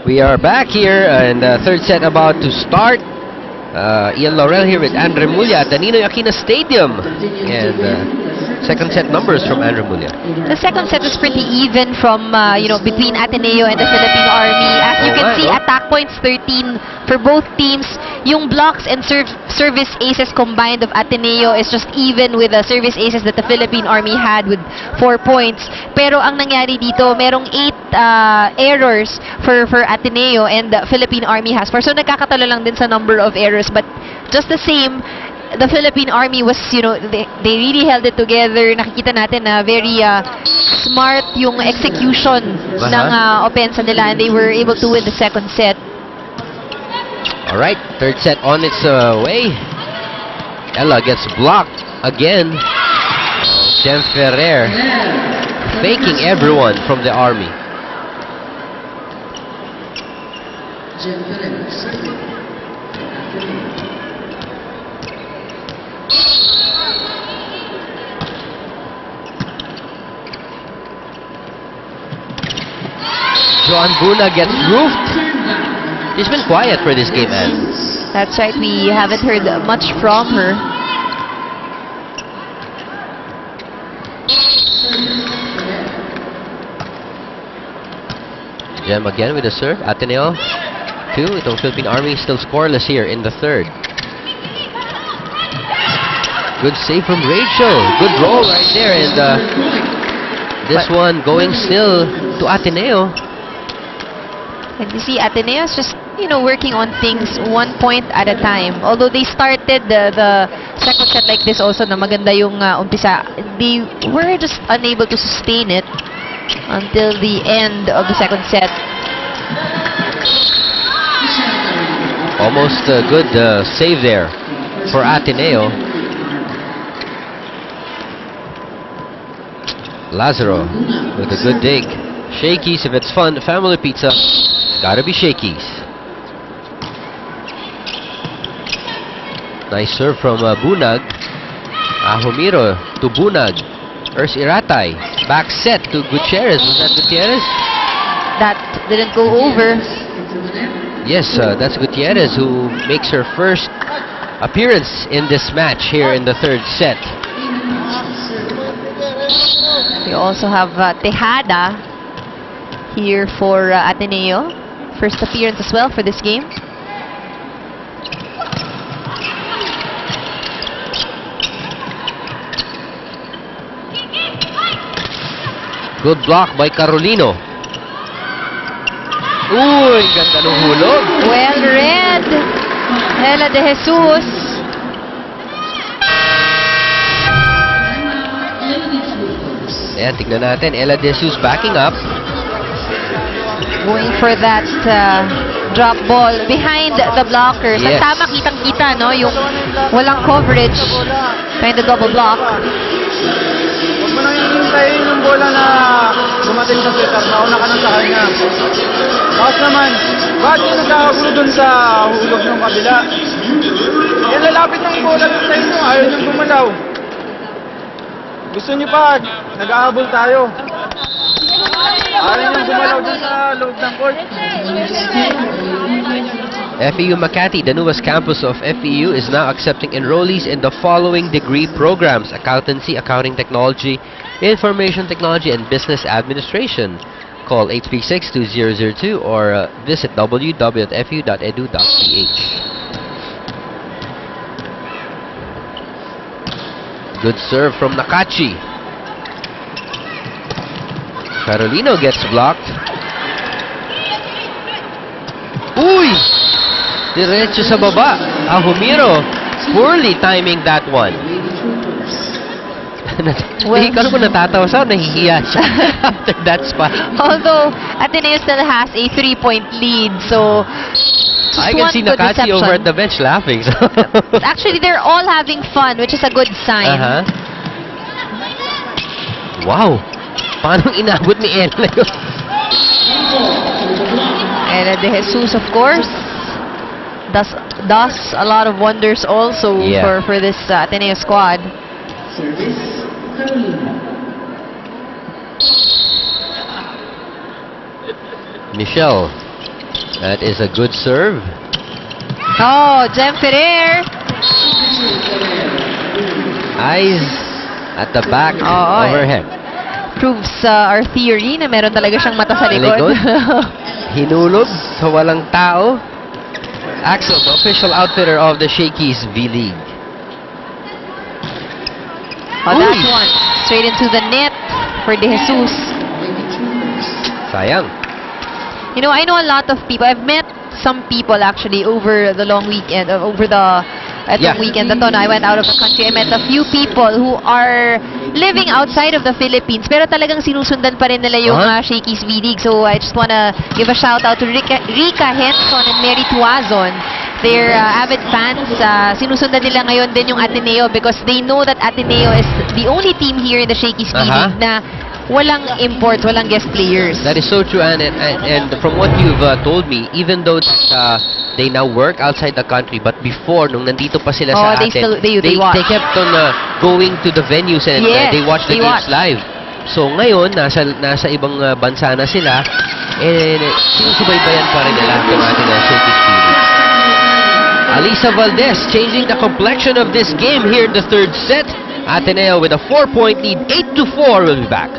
We are back here and third set about to start. Ian Laurel here with Andre Mulya at the Ninoy Aquino Stadium. And second set numbers from Andre Mulya. The second set was pretty even from, between Ateneo and the Philippine Army. As you can see, attack points 13 for both teams. Yung blocks and service aces combined of Ateneo is just even with the service aces that the Philippine Army had with 4 points. Pero ang nangyari dito, merong 8 errors for Ateneo and the Philippine Army has 4. So nagkakatalo lang din sa number of errors. But just the same, the Philippine Army was, they really held it together. Nakikita natin na very smart yung execution ng opensa nila, and they were able to win the second set. Alright, third set on its way. Ella gets blocked again. Jem Ferrer faking everyone from the Army. Joan Buna gets roofed. She's been quiet for this game, Anne. That's right, we haven't heard much from her. Jem again with the serve. Ateneo 2. Itong Philippine Army still scoreless here in the third. Good save from Rachel. Good roll right there. And this one going still to Ateneo. And you see, Ateneo is just, working on things 1 point at a time. Although they started the second set like this also na maganda yung umpisa, they were just unable to sustain it until the end of the second set. Almost a good save there for Ateneo. Lazaro with a good dig. Shakey's if it's fun. Family pizza. Gotta be Shakey's. Nice serve from Bunag. Ahumiro to Bunag. Ers Iratay. Back set to Gutierrez. Was that Gutierrez? That didn't go over. Yes, that's Gutierrez who makes her first appearance in this match here in the third set. We also have Tejada here for Ateneo. First appearance as well for this game. Good block by Carolino. Uy, ganda ng hulog. Well read. Ella de Jesus. Ayan, tignan natin. Ella de Jesus backing up. Going for that drop ball behind the blockers. Yes. At tama, kitang-kita, no? Yung walang coverage. Kind of double block. Huwag mo nang hihintayin yung bola na dumating sa setter. Nauna ka na sa kanya. Tapos naman, bakit yung nagkakagulo dun sa hulog ng kabila? Yan, lalapit ng bola dun sa inyo. Ayaw nyo gumalaw. Gusto nyo pa, nag-ahabol tayo. Ayaw nyo gumalaw dun sa loob ng court. FEU Makati, the newest campus of FEU, is now accepting enrollees in the following degree programs: Accountancy, Accounting Technology, Information Technology, and Business Administration. Call 836-2002 or visit www.feu.edu.ph. Good serve from Nakachi. Carolino gets blocked. Uy! Diretso sa baba. Ahumiro poorly timing that one. Hindi ko natatawa sa nahihiya siya after that spot. Although Ateneo still has a 3-point lead, so I can see Nakachi over at the bench laughing. So. Actually, they're all having fun, which is a good sign. Wow! Paano inabot ni Ella yun? Ella de Jesus, of course, does a lot of wonders also for this Ateneo squad. Michelle That is a good serve. Oh, Jem Ferrer. Eyes at the back, Oo, overhead. Proves our theory na meron talaga siyang mata sa likod. Hinulog sa walang tao. Axel, the official outfitter of the Shakey's V-League. Oh, that one. Straight into the net for De Jesus. Sayang. You know, I know a lot of people. I've met some people actually over the long weekend, over the weekend na to na I went out of the country. I met a few people who are living outside of the Philippines pero talagang sinusundan pa rin nila yung Shakey's V-League. So I just wanna give a shout out to Rika Henson and Mary Tuazon. They're avid fans. Sinusundan nila ngayon din yung Ateneo because they know that Ateneo is the only team here in the Shakey's V-League na walang imports, walang guest players. That is so true, and from what you've told me, even though they now work outside the country, but before, nung nandito pa sila sa atin, they kept on going to the venues and they watch the games live. So ngayon, nasa ibang bansa na sila, and sinusubaybayan pa rin nila itong ating Shakey's V-League. Alisa Valdez changing the complexion of this game here in the third set. Ateneo with a 4-point lead, 8-4. We'll be back.